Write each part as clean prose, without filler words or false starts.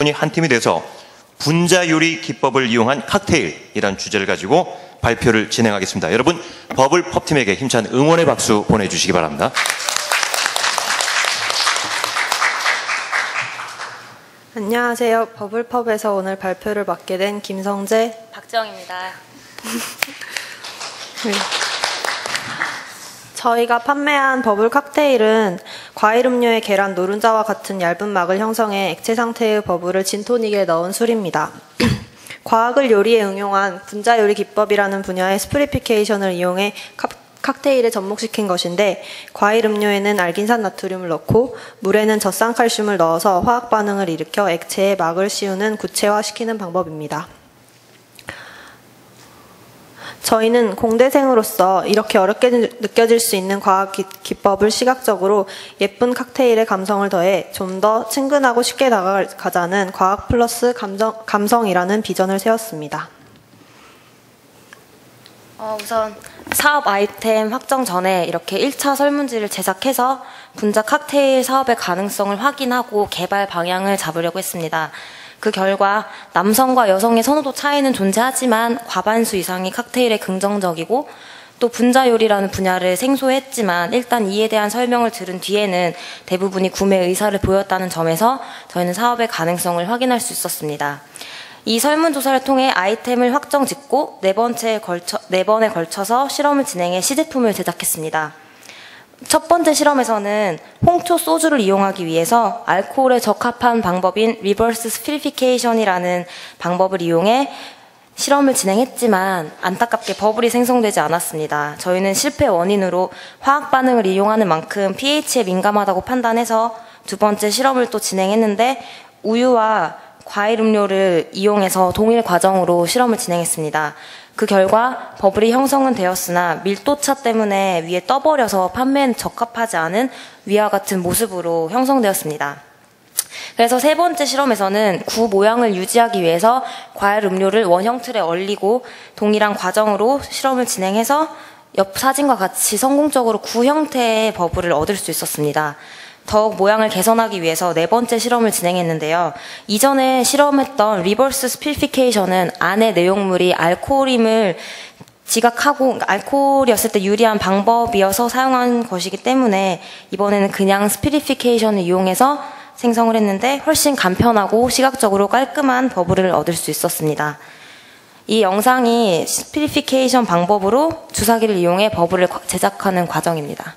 분이 한 팀이 돼서 분자 요리 기법을 이용한 칵테일이라는 주제를 가지고 발표를 진행하겠습니다. 여러분, 버블펍팀에게 힘찬 응원의 박수 보내주시기 바랍니다. 안녕하세요. 버블펍에서 오늘 발표를 맡게 된 김성재, 박지영입니다. 네. 저희가 판매한 버블 칵테일은 과일 음료에 계란 노른자와 같은 얇은 막을 형성해 액체 상태의 버블을 진토닉에 넣은 술입니다. 과학을 요리에 응용한 분자 요리 기법이라는 분야의 스프리피케이션을 이용해 칵테일에 접목시킨 것인데, 과일 음료에는 알긴산 나트륨을 넣고 물에는 젖산칼슘을 넣어서 화학 반응을 일으켜 액체에 막을 씌우는 구체화시키는 방법입니다. 저희는 공대생으로서 이렇게 어렵게 느껴질 수 있는 과학 기법을 시각적으로 예쁜 칵테일의 감성을 더해 좀 더 친근하고 쉽게 다가가자는 과학 플러스 감성이라는 비전을 세웠습니다. 우선 사업 아이템 확정 전에 이렇게 1차 설문지를 제작해서 분자 칵테일 사업의 가능성을 확인하고 개발 방향을 잡으려고 했습니다. 그 결과 남성과 여성의 선호도 차이는 존재하지만 과반수 이상이 칵테일에 긍정적이고, 또 분자 요리라는 분야를 생소했지만 일단 이에 대한 설명을 들은 뒤에는 대부분이 구매 의사를 보였다는 점에서 저희는 사업의 가능성을 확인할 수 있었습니다. 이 설문조사를 통해 아이템을 확정 짓고 4번에 걸쳐서 실험을 진행해 시제품을 제작했습니다. 첫 번째 실험에서는 홍초 소주를 이용하기 위해서 알코올에 적합한 방법인 리버스 스피리피케이션이라는 방법을 이용해 실험을 진행했지만 안타깝게 버블이 생성되지 않았습니다. 저희는 실패 원인으로 화학 반응을 이용하는 만큼 pH에 민감하다고 판단해서 두 번째 실험을 또 진행했는데, 우유와 과일 음료를 이용해서 동일 과정으로 실험을 진행했습니다. 그 결과 버블이 형성은 되었으나 밀도차 때문에 위에 떠버려서 판매엔 적합하지 않은 위와 같은 모습으로 형성되었습니다. 그래서 세 번째 실험에서는 구 모양을 유지하기 위해서 과일 음료를 원형 틀에 얼리고 동일한 과정으로 실험을 진행해서 옆 사진과 같이 성공적으로 구 형태의 버블을 얻을 수 있었습니다. 더욱 모양을 개선하기 위해서 네 번째 실험을 진행했는데요. 이전에 실험했던 리버스 스피리피케이션은 안에 내용물이 알코올임을 지각하고 알코올이었을 때 유리한 방법이어서 사용한 것이기 때문에 이번에는 그냥 스피리피케이션을 이용해서 생성을 했는데 훨씬 간편하고 시각적으로 깔끔한 버블을 얻을 수 있었습니다. 이 영상이 스피리피케이션 방법으로 주사기를 이용해 버블을 제작하는 과정입니다.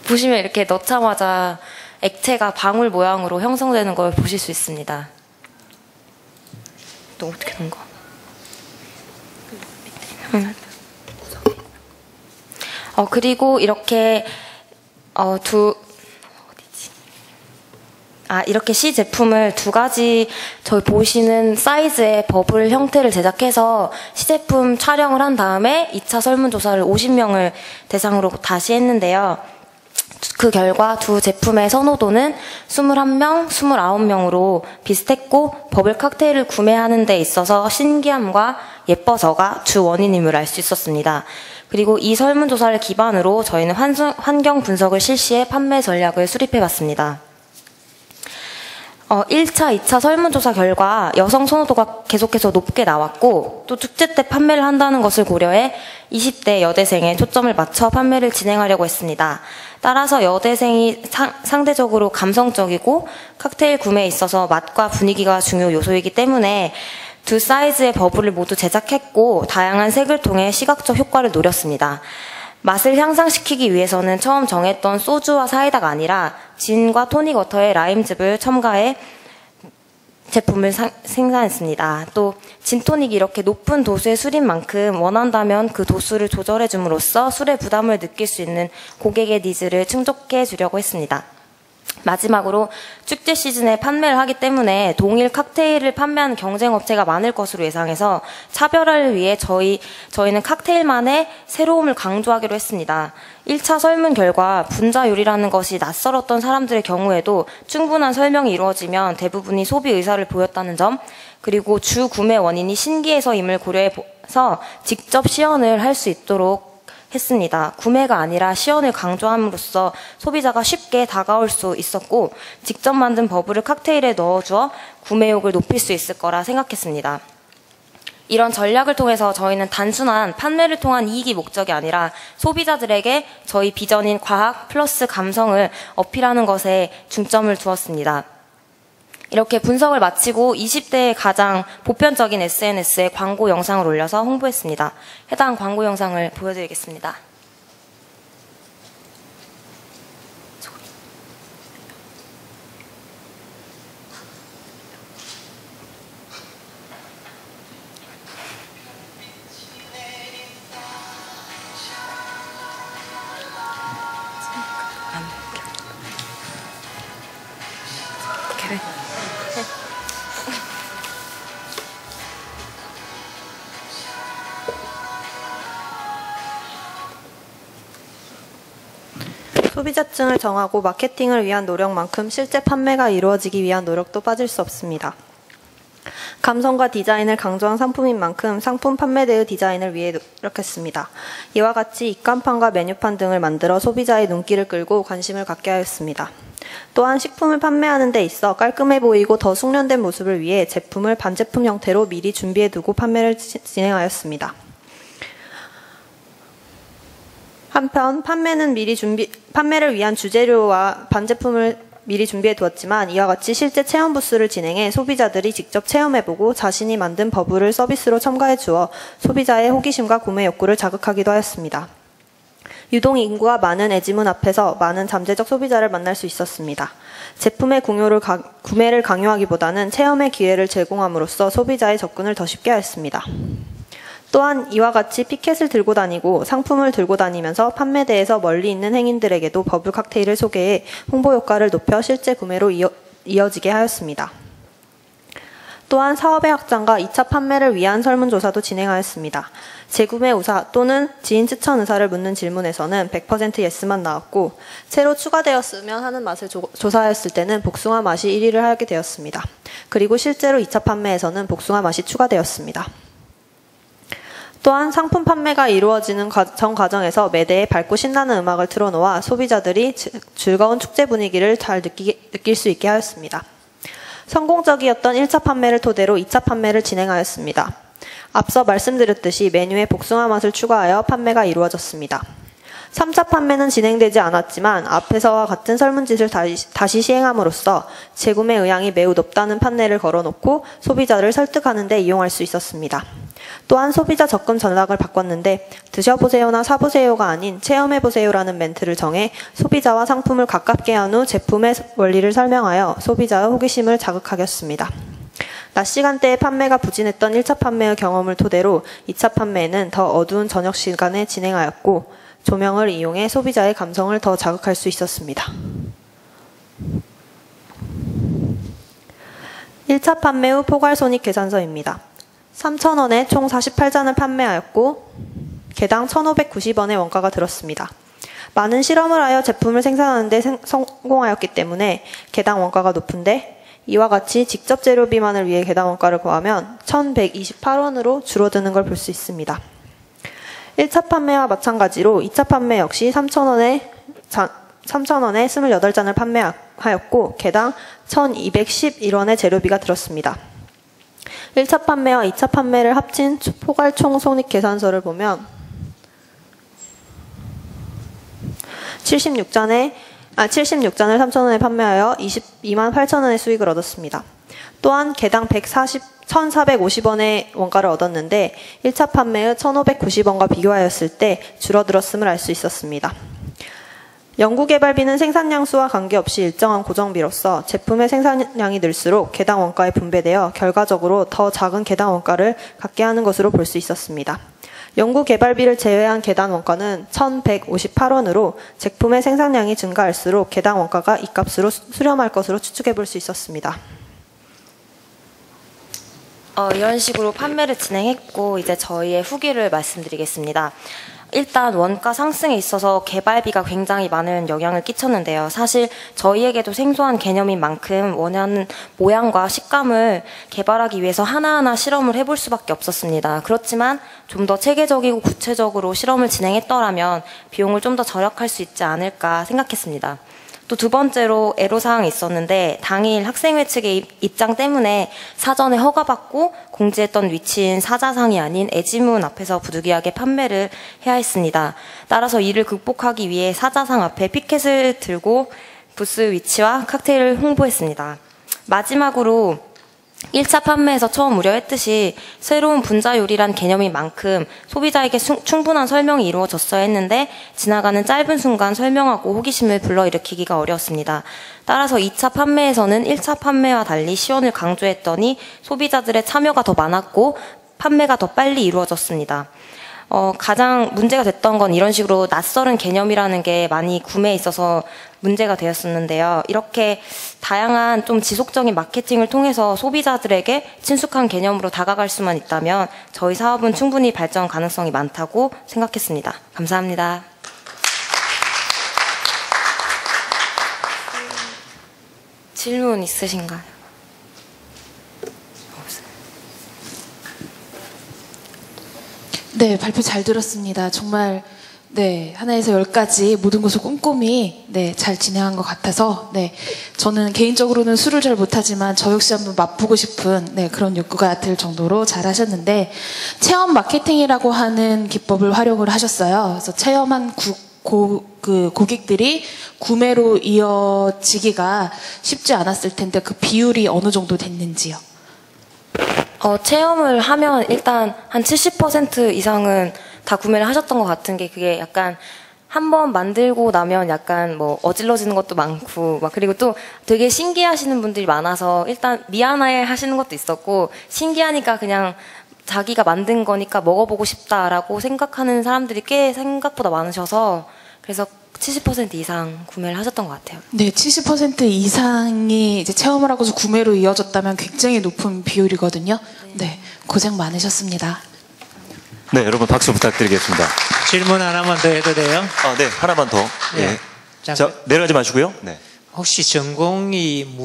보시면 이렇게 넣자마자 액체가 방울 모양으로 형성되는 걸 보실 수 있습니다. 또 어떻게 된 거? 그리고 이렇게 이렇게 C 제품을 두 가지 저희 보시는 사이즈의 버블 형태를 제작해서 시제품 촬영을 한 다음에 2차 설문조사를 50명을 대상으로 다시 했는데요. 그 결과 두 제품의 선호도는 21명, 29명으로 비슷했고, 버블 칵테일을 구매하는 데 있어서 신기함과 예뻐서가 주 원인임을 알 수 있었습니다. 그리고 이 설문조사를 기반으로 저희는 환경 분석을 실시해 판매 전략을 수립해봤습니다. 1차, 2차 설문조사 결과 여성 선호도가 계속해서 높게 나왔고, 또 축제 때 판매를 한다는 것을 고려해 20대 여대생에 초점을 맞춰 판매를 진행하려고 했습니다. 따라서 여대생이 상대적으로 감성적이고 칵테일 구매에 있어서 맛과 분위기가 중요 요소이기 때문에 두 사이즈의 버블을 모두 제작했고 다양한 색을 통해 시각적 효과를 노렸습니다. 맛을 향상시키기 위해서는 처음 정했던 소주와 사이다가 아니라 진과 토닉 워터의 라임즙을 첨가해 제품을 생산했습니다. 또 진토닉이 이렇게 높은 도수의 술인 만큼 원한다면 그 도수를 조절해 줌으로써 술의 부담을 느낄 수 있는 고객의 니즈를 충족해 주려고 했습니다. 마지막으로 축제 시즌에 판매를 하기 때문에 동일 칵테일을 판매하는 경쟁업체가 많을 것으로 예상해서 차별화를 위해 저희는 칵테일만의 새로움을 강조하기로 했습니다. 1차 설문 결과 분자 요리라는 것이 낯설었던 사람들의 경우에도 충분한 설명이 이루어지면 대부분이 소비 의사를 보였다는 점, 그리고 주 구매 원인이 신기해서임을 고려해서 직접 시연을 할 수 있도록 했습니다. 구매가 아니라 시연을 강조함으로써 소비자가 쉽게 다가올 수 있었고 직접 만든 버블을 칵테일에 넣어주어 구매욕을 높일 수 있을 거라 생각했습니다. 이런 전략을 통해서 저희는 단순한 판매를 통한 이익이 목적이 아니라 소비자들에게 저희 비전인 과학 플러스 감성을 어필하는 것에 중점을 두었습니다. 이렇게 분석을 마치고 20대의 가장 보편적인 SNS에 광고 영상을 올려서 홍보했습니다. 해당 광고 영상을 보여드리겠습니다. 소비자층을 정하고 마케팅을 위한 노력만큼 실제 판매가 이루어지기 위한 노력도 빠질 수 없습니다. 감성과 디자인을 강조한 상품인 만큼 상품 판매대의 디자인을 위해 노력했습니다. 이와 같이 입간판과 메뉴판 등을 만들어 소비자의 눈길을 끌고 관심을 갖게 하였습니다. 또한 식품을 판매하는 데 있어 깔끔해 보이고 더 숙련된 모습을 위해 제품을 반제품 형태로 미리 준비해두고 판매를 진행하였습니다. 한편 판매를 위한 주재료와 반제품을 미리 준비해 두었지만 이와 같이 실제 체험 부스를 진행해 소비자들이 직접 체험해보고 자신이 만든 버블을 서비스로 첨가해 주어 소비자의 호기심과 구매 욕구를 자극하기도 하였습니다. 유동 인구가 많은 애지문 앞에서 많은 잠재적 소비자를 만날 수 있었습니다. 제품의 구매를 강요하기보다는 체험의 기회를 제공함으로써 소비자의 접근을 더 쉽게 하였습니다. 또한 이와 같이 피켓을 들고 다니고 상품을 들고 다니면서 판매대에서 멀리 있는 행인들에게도 버블 칵테일을 소개해 홍보 효과를 높여 실제 구매로 이어지게 하였습니다. 또한 사업의 확장과 2차 판매를 위한 설문조사도 진행하였습니다. 재구매 의사 또는 지인 추천 의사를 묻는 질문에서는 100% 예스만 나왔고 새로 추가되었으면 하는 맛을 조사하였을 때는 복숭아 맛이 1위를 하게 되었습니다. 그리고 실제로 2차 판매에서는 복숭아 맛이 추가되었습니다. 또한 상품 판매가 이루어지는 전 과정에서 매대에 밝고 신나는 음악을 틀어놓아 소비자들이 즐거운 축제 분위기를 잘 느낄 수 있게 하였습니다. 성공적이었던 1차 판매를 토대로 2차 판매를 진행하였습니다. 앞서 말씀드렸듯이 메뉴에 복숭아 맛을 추가하여 판매가 이루어졌습니다. 3차 판매는 진행되지 않았지만 앞에서와 같은 설문짓을 다시 시행함으로써 재구매 의향이 매우 높다는 판넬을 걸어놓고 소비자를 설득하는 데 이용할 수 있었습니다. 또한 소비자 접근 전략을 바꿨는데 드셔보세요나 사보세요가 아닌 체험해보세요라는 멘트를 정해 소비자와 상품을 가깝게 한 후 제품의 원리를 설명하여 소비자의 호기심을 자극하였습니다. 낮 시간대에 판매가 부진했던 1차 판매의 경험을 토대로 2차 판매는 더 어두운 저녁 시간에 진행하였고 조명을 이용해 소비자의 감성을 더 자극할 수 있었습니다. 1차 판매 후 포괄손익 계산서입니다. 3,000원에 총 48잔을 판매하였고 개당 1,590원의 원가가 들었습니다. 많은 실험을 하여 제품을 생산하는 데 성공하였기 때문에 개당 원가가 높은데 이와 같이 직접 재료 비만을 위해 개당 원가를 구하면 1,128원으로 줄어드는 걸 볼 수 있습니다. 1차 판매와 마찬가지로 2차 판매 역시 3,000원에 28잔을 판매하였고 개당 1,211원의 재료비가 들었습니다. 1차 판매와 2차 판매를 합친 포괄 총 손익 계산서를 보면 76잔을 3,000원에 판매하여 22만 8천원의 수익을 얻었습니다. 또한 개당 1,450원의 원가를 얻었는데 1차 판매의 1,590원과 비교하였을 때 줄어들었음을 알 수 있었습니다. 연구개발비는 생산량 수와 관계없이 일정한 고정비로서 제품의 생산량이 늘수록 개당 원가에 분배되어 결과적으로 더 작은 개당 원가를 갖게 하는 것으로 볼 수 있었습니다. 연구개발비를 제외한 개당 원가는 1,158원으로 제품의 생산량이 증가할수록 개당 원가가 이 값으로 수렴할 것으로 추측해 볼 수 있었습니다. 이런 식으로 판매를 진행했고 이제 저희의 후기를 말씀드리겠습니다. 일단 원가 상승에 있어서 개발비가 굉장히 많은 영향을 끼쳤는데요. 사실 저희에게도 생소한 개념인 만큼 원하는 모양과 식감을 개발하기 위해서 하나하나 실험을 해볼 수밖에 없었습니다. 그렇지만 좀 더 체계적이고 구체적으로 실험을 진행했더라면 비용을 좀 더 절약할 수 있지 않을까 생각했습니다. 또 두 번째로 애로사항이 있었는데 당일 학생회 측의 입장 때문에 사전에 허가받고 공지했던 위치인 사자상이 아닌 애지문 앞에서 부득이하게 판매를 해야 했습니다. 따라서 이를 극복하기 위해 사자상 앞에 피켓을 들고 부스 위치와 칵테일을 홍보했습니다. 마지막으로 1차 판매에서 처음 우려했듯이 새로운 분자 요리란 개념인 만큼 소비자에게 충분한 설명이 이루어졌어야 했는데 지나가는 짧은 순간 설명하고 호기심을 불러일으키기가 어려웠습니다. 따라서 2차 판매에서는 1차 판매와 달리 시연을 강조했더니 소비자들의 참여가 더 많았고 판매가 더 빨리 이루어졌습니다. 가장 문제가 됐던 건 이런 식으로 낯설은 개념이라는 게 많이 구매에 있어서 문제가 되었었는데요. 이렇게 다양한 좀 지속적인 마케팅을 통해서 소비자들에게 친숙한 개념으로 다가갈 수만 있다면 저희 사업은 충분히 발전 가능성이 많다고 생각했습니다. 감사합니다. 질문 있으신가요? 네, 발표 잘 들었습니다. 정말 네, 하나에서 열까지 모든 것을 꼼꼼히 네, 잘 진행한 것 같아서 네, 저는 개인적으로는 술을 잘 못하지만 저 역시 한번 맛보고 싶은 네, 그런 욕구가 들 정도로 잘 하셨는데 체험 마케팅이라고 하는 기법을 활용을 하셨어요. 그래서 체험한 고객들이 구매로 이어지기가 쉽지 않았을 텐데 그 비율이 어느 정도 됐는지요? 체험을 하면 일단 한 70% 이상은 다 구매를 하셨던 것 같은 게 그게 약간 한번 만들고 나면 약간 뭐 어질러지는 것도 많고 막 그리고 또 되게 신기해하시는 분들이 많아서 일단 미안해 하시는 것도 있었고 신기하니까 그냥 자기가 만든 거니까 먹어보고 싶다라고 생각하는 사람들이 꽤 생각보다 많으셔서 그래서 70% 이상 구매를 하셨던 것 같아요. 네, 70% 이상이 이제 체험을 하고서 구매로 이어졌다면 굉장히 높은 비율이거든요. 네, 고생 많으셨습니다. 네, 여러분 박수 부탁드리겠습니다. 질문 하나만 더 해도 돼요? 네, 하나만 더. 네. 예. 자, 내려가지 마시고요. 네. 혹시 전공이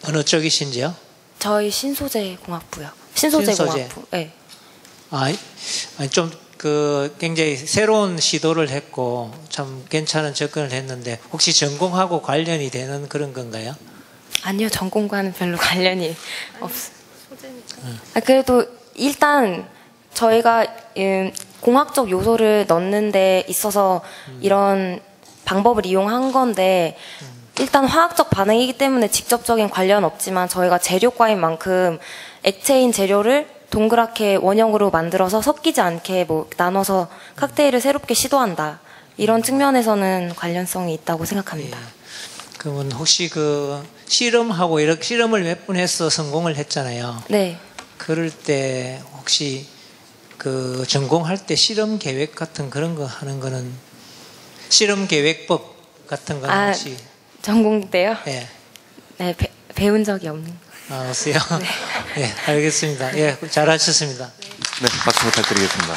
어느 쪽이신지요? 저희 신소재 공학부요. 신소재 공학부. 네. 좀 굉장히 새로운 시도를 했고 참 괜찮은 접근을 했는데 혹시 전공하고 관련이 되는 그런 건가요? 아니요, 전공과는 별로 관련이 없어요. 그래도 일단 저희가 공학적 요소를 넣는 데 있어서 이런 방법을 이용한 건데 일단 화학적 반응이기 때문에 직접적인 관련 없지만 저희가 재료과인 만큼 액체인 재료를 동그랗게 원형으로 만들어서 섞이지 않게 뭐 나눠서 칵테일을 새롭게 시도한다. 이런 측면에서는 관련성이 있다고 생각합니다. 예. 그러면 혹시 실험하고 이렇게 실험을 몇 번 해서 성공을 했잖아요. 네. 그럴 때 혹시 전공할 때 실험 계획 같은 그런 거 하는 거는 실험 계획법 같은 거는 혹시 전공 때요? 예. 네, 배운 적이 없는. 없어요? 네. 네, 알겠습니다. 예, 잘하셨습니다. 네, 박수 부탁드리겠습니다.